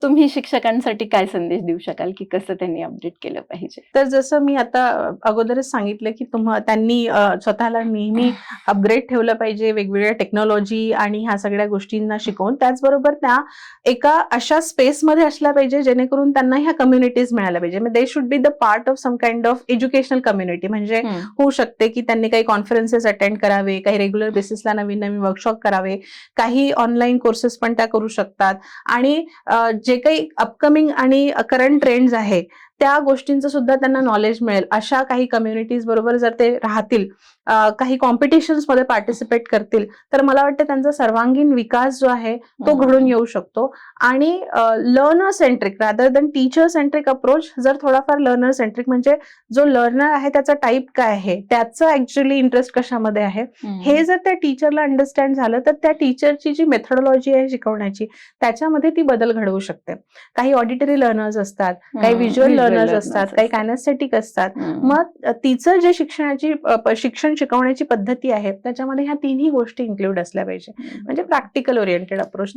तुम्ही शिक्षकांसाठी काय संदेश देऊ शकाल की कसं त्यांनी अपडेट केलं पाहिजे? तर जसं मी आता अगोदरच सांगितलं की त्यांनी स्वतःला नेहमी अपग्रेड ठेवलं पाहिजे, वेगवेगळ्या टेक्नॉलॉजी आणि ह्या सगळ्या गोष्टींना शिकवून. त्याचबरोबर त्या एका अशा स्पेसमध्ये असल्या पाहिजे जेणेकरून त्यांना ह्या कम्युनिटीज मिळाल्या पाहिजे. They should be the part of some kind of educational community. म्हणजे होऊ शकते की त्यांनी काही कॉन्फरन्सेस अटेंड करावे, काही रेग्युलर बेसिसला नवीन नवीन वर्कशॉप करावे, काही ऑनलाईन कोर्सेस पण त्या करू शकतात. आणि जे काही अपकमिंग आणि करंट ट्रेंड्स आहे त्या गोष्टींचं सुद्धा त्यांना नॉलेज मिळेल. अशा काही कम्युनिटीज बरोबर जर ते राहतील, काही कॉम्पिटिशन्स मध्ये पार्टिसिपेट करतील, तर मला वाटतं त्यांचा सर्वांगीण विकास जो आहे तो घडून येऊ शकतो. आणि learner centric rather than teacher centric approach, जर थोडाफार लर्नर सेंट्रिक म्हणजे जो लर्नर आहे त्याचा टाईप काय आहे, त्याचं ऍक्च्युअली इंटरेस्ट कशामध्ये आहे, हे जर त्या टीचरला अंडरस्टँड झालं तर त्या टीचरची जी मेथोडॉलॉजी आहे शिकवण्याची त्याच्यामध्ये ती बदल घडवू शकते. काही ऑडिटरी लर्नर्स असतात, काही व्हिज्युअल लर्नर्स असतात, काही कायनेस्थेटिक असतात. मग तिचं जे शिक्षण शिकवण्याची पद्धती आहे त्याच्यामध्ये ह्या तिन्ही गोष्टी इन्क्लूड असल्या पाहिजे. म्हणजे प्रॅक्टिकल ओरिएंटेड अप्रोच.